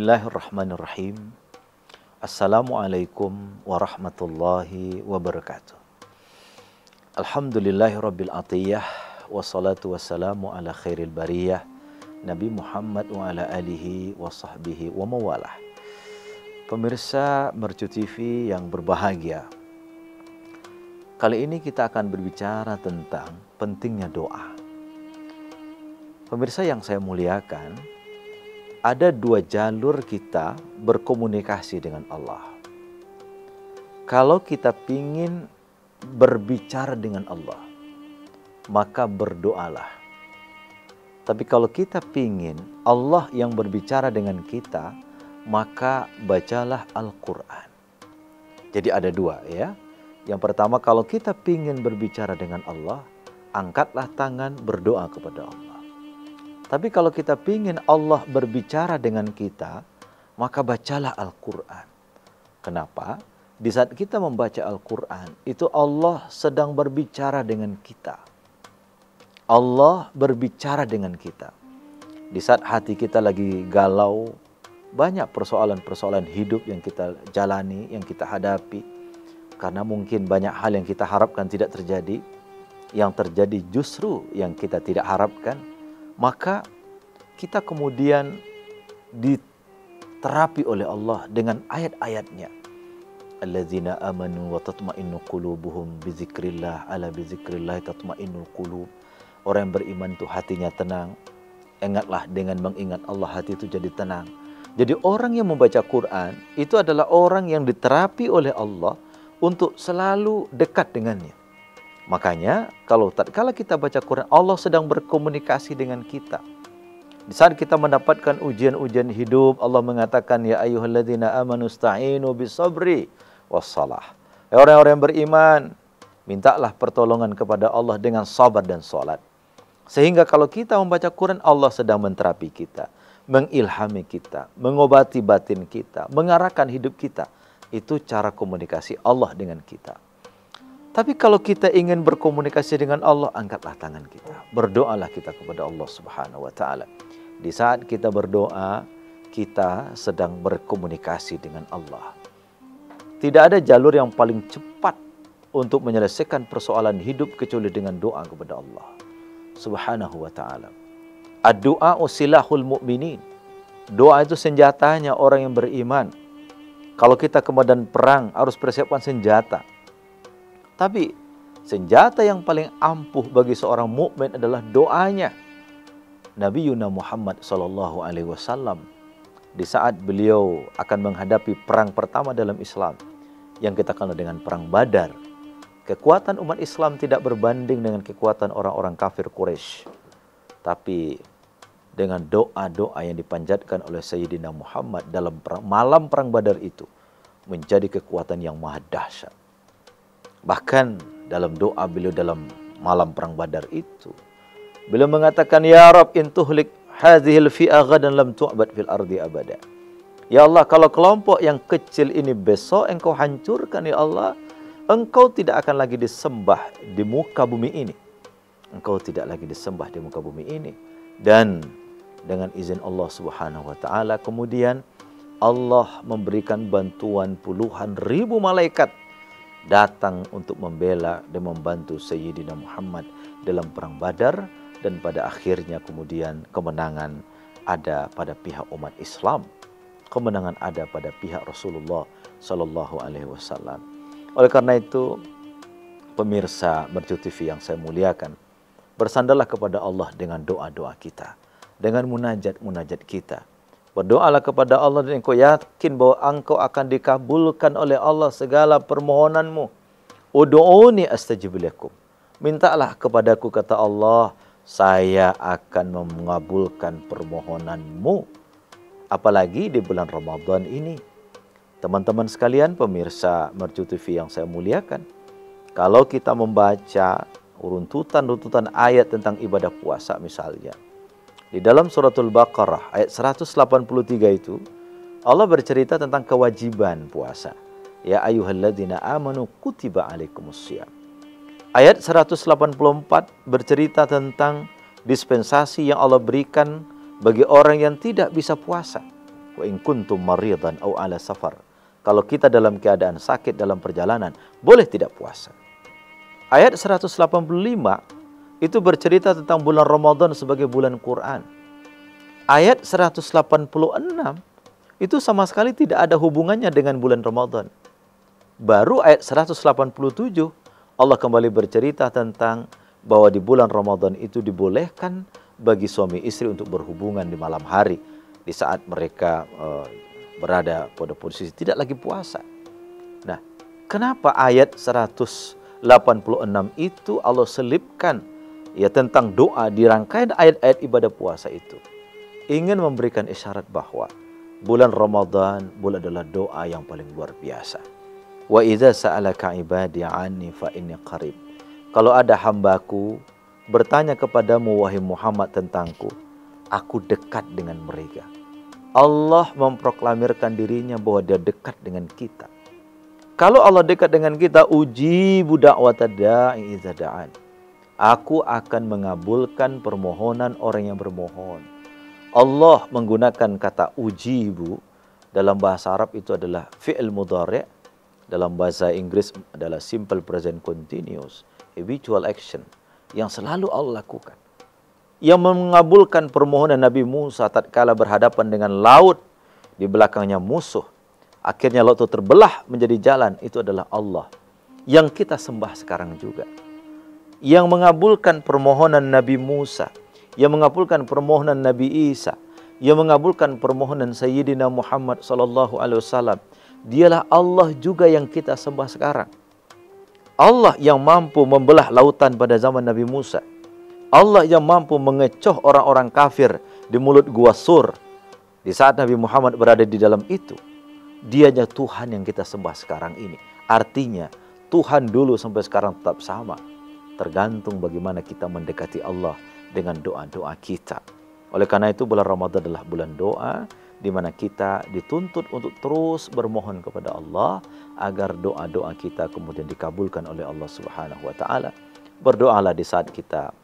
Bismillahirrahmanirrahim. Assalamualaikum warahmatullahi wabarakatuh. Alhamdulillahirabbil atiyah wassalatu wassalamu ala khairil bariyah Nabi Muhammad wa ala alihi wa sahbihi wa mawalah. Pemirsa Mercu TV yang berbahagia, kali ini kita akan berbicara tentang pentingnya doa. Pemirsa yang saya muliakan, ada dua jalur kita berkomunikasi dengan Allah. Kalau kita ingin berbicara dengan Allah, maka berdoalah. Tapi kalau kita ingin Allah yang berbicara dengan kita, maka bacalah Al-Quran. Jadi ada dua ya. Yang pertama, kalau kita ingin berbicara dengan Allah, angkatlah tangan berdoa kepada Allah. Tapi kalau kita ingin Allah berbicara dengan kita, maka bacalah Al-Quran. Kenapa? Di saat kita membaca Al-Quran, itu Allah sedang berbicara dengan kita. Allah berbicara dengan kita. Di saat hati kita lagi galau, banyak persoalan-persoalan hidup yang kita jalani, yang kita hadapi. Karena mungkin banyak hal yang kita harapkan tidak terjadi, yang terjadi justru yang kita tidak harapkan. Maka kita kemudian diterapi oleh Allah dengan ayat-ayatnya. Alladzina amanu wa tatma'innu qulubuhum bizikrillah, ala bizikrillah tatma'innul qulub. Orang yang beriman itu hatinya tenang. Ingatlah, dengan mengingat Allah hati itu jadi tenang. Jadi orang yang membaca Quran itu adalah orang yang diterapi oleh Allah untuk selalu dekat dengannya. Makanya kalau kita baca Quran, Allah sedang berkomunikasi dengan kita. Di saat kita mendapatkan ujian-ujian hidup, Allah mengatakan, ya ayyuhalladzina amanu sta'inu bisabri wassalah. Orang-orang yang beriman, mintalah pertolongan kepada Allah dengan sabar dan salat. Sehingga kalau kita membaca Quran, Allah sedang menterapi kita, mengilhami kita, mengobati batin kita, mengarahkan hidup kita. Itu cara komunikasi Allah dengan kita. Tapi kalau kita ingin berkomunikasi dengan Allah, angkatlah tangan kita. Berdoalah kita kepada Allah Subhanahu wa Ta'ala. Di saat kita berdoa, kita sedang berkomunikasi dengan Allah. Tidak ada jalur yang paling cepat untuk menyelesaikan persoalan hidup kecuali dengan doa kepada Allah Subhanahu wa Ta'ala. Ad-du'a silahul mu'minin. Doa itu senjatanya orang yang beriman. Kalau kita ke medan perang, harus persiapkan senjata. Tapi senjata yang paling ampuh bagi seorang mukmin adalah doanya. Nabi Yuna Muhammad SAW, di saat beliau akan menghadapi perang pertama dalam Islam, yang kita kenal dengan perang Badar, kekuatan umat Islam tidak berbanding dengan kekuatan orang-orang kafir Quraisy. Tapi dengan doa-doa yang dipanjatkan oleh Sayyidina Muhammad dalam malam perang Badar itu, menjadi kekuatan yang maha dahsyat. Bahkan dalam doa beliau dalam malam perang Badar itu, beliau mengatakan, ya Rabb in tuhlik hadhil fi'ah ghadan lam tu'bad fil ardi abada. Ya Allah, kalau kelompok yang kecil ini besok engkau hancurkan ya Allah, engkau tidak akan lagi disembah di muka bumi ini. Engkau tidak lagi disembah di muka bumi ini. Dan dengan izin Allah Subhanahu wa Ta'ala, kemudian Allah memberikan bantuan puluhan ribu malaikat datang untuk membela dan membantu Sayyidina Muhammad dalam perang Badar, dan pada akhirnya kemudian kemenangan ada pada pihak umat Islam, kemenangan ada pada pihak Rasulullah Sallallahu Alaihi Wasallam. Oleh karena itu, pemirsa Mercu TV yang saya muliakan, bersandarlah kepada Allah dengan doa-doa kita, dengan munajat-munajat kita. Berdoalah kepada Allah dan engkau yakin bahwa engkau akan dikabulkan oleh Allah segala permohonanmu. Ud'uni astajib lakum. Mintalah kepadaku, kata Allah, saya akan mengabulkan permohonanmu. Apalagi di bulan Ramadan ini. Teman-teman sekalian, pemirsa Mercu TV yang saya muliakan, kalau kita membaca runtutan-runtutan ayat tentang ibadah puasa misalnya, di dalam suratul Baqarah ayat 183 itu, Allah bercerita tentang kewajiban puasa. Ya ayyuhalladzina amanu kutiba alaikumussyam. Ayat 184 bercerita tentang dispensasi yang Allah berikan bagi orang yang tidak bisa puasa. Wa in kuntum maridan aw ala safar. Kalau kita dalam keadaan sakit dalam perjalanan, boleh tidak puasa. Ayat 185 itu bercerita tentang bulan Ramadan sebagai bulan Quran. Ayat 186 itu sama sekali tidak ada hubungannya dengan bulan Ramadan. Baru ayat 187 Allah kembali bercerita tentang bahwa di bulan Ramadan itu dibolehkan bagi suami istri untuk berhubungan di malam hari, di saat mereka berada pada posisi tidak lagi puasa. Nah, kenapa ayat 186 itu Allah selipkan ya tentang doa di rangkaian ayat-ayat ibadah puasa itu? Ingin memberikan isyarat bahwa bulan Ramadan adalah doa yang paling luar biasa. Wa idza sa'alaka ibadi 'anni fa inni qarib. Kalau ada hambaku bertanya kepadamu wahai Muhammad tentangku, aku dekat dengan mereka. Allah memproklamirkan dirinya bahwa dia dekat dengan kita. Kalau Allah dekat dengan kita, ujibu da'wata da'i idza da'an. Aku akan mengabulkan permohonan orang yang bermohon. Allah menggunakan kata ujibu dalam bahasa Arab itu adalah fi'il mudhari', dalam bahasa Inggris adalah simple present continuous, habitual action yang selalu Allah lakukan. Yang mengabulkan permohonan Nabi Musa tatkala berhadapan dengan laut, di belakangnya musuh. Akhirnya laut itu terbelah menjadi jalan, itu adalah Allah. Yang kita sembah sekarang juga. Yang mengabulkan permohonan Nabi Musa, yang mengabulkan permohonan Nabi Isa, yang mengabulkan permohonan Sayyidina Muhammad SAW. Dialah Allah juga yang kita sembah sekarang. Allah yang mampu membelah lautan pada zaman Nabi Musa. Allah yang mampu mengecoh orang-orang kafir di mulut gua Sur di saat Nabi Muhammad berada di dalam itu. Dianya Tuhan yang kita sembah sekarang ini. Artinya Tuhan dulu sampai sekarang tetap sama. Tergantung bagaimana kita mendekati Allah dengan doa-doa kita. Oleh karena itu bulan Ramadan adalah bulan doa, di mana kita dituntut untuk terus bermohon kepada Allah agar doa-doa kita kemudian dikabulkan oleh Allah Subhanahu wa taala. Berdoalah di saat kita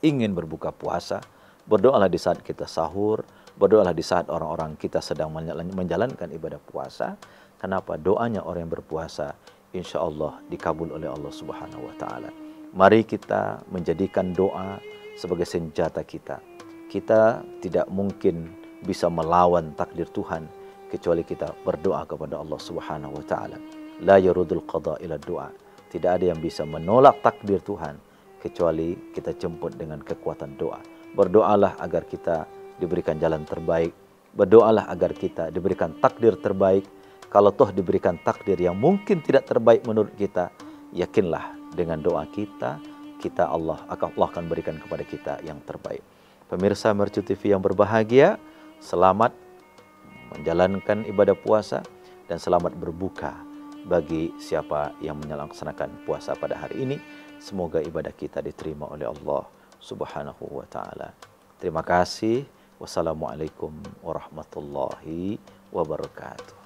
ingin berbuka puasa, berdoalah di saat kita sahur, berdoalah di saat orang-orang kita sedang menjalankan ibadah puasa. Kenapa? Doanya orang yang berpuasa insya Allah dikabul oleh Allah Subhanahu wa taala. Mari kita menjadikan doa sebagai senjata kita. Kita tidak mungkin bisa melawan takdir Tuhan kecuali kita berdoa kepada Allah Subhanahu wa taala. La yarudul qada ila doa. Tidak ada yang bisa menolak takdir Tuhan kecuali kita jemput dengan kekuatan doa. Berdoalah agar kita diberikan jalan terbaik. Berdoalah agar kita diberikan takdir terbaik. Kalau toh diberikan takdir yang mungkin tidak terbaik menurut kita, yakinlah dengan doa kita Allah akan berikan kepada kita yang terbaik. Pemirsa Mercu TV yang berbahagia, selamat menjalankan ibadah puasa dan selamat berbuka bagi siapa yang melaksanakan puasa pada hari ini. Semoga ibadah kita diterima oleh Allah Subhanahu wa taala. Terima kasih. Wassalamualaikum warahmatullahi wabarakatuh.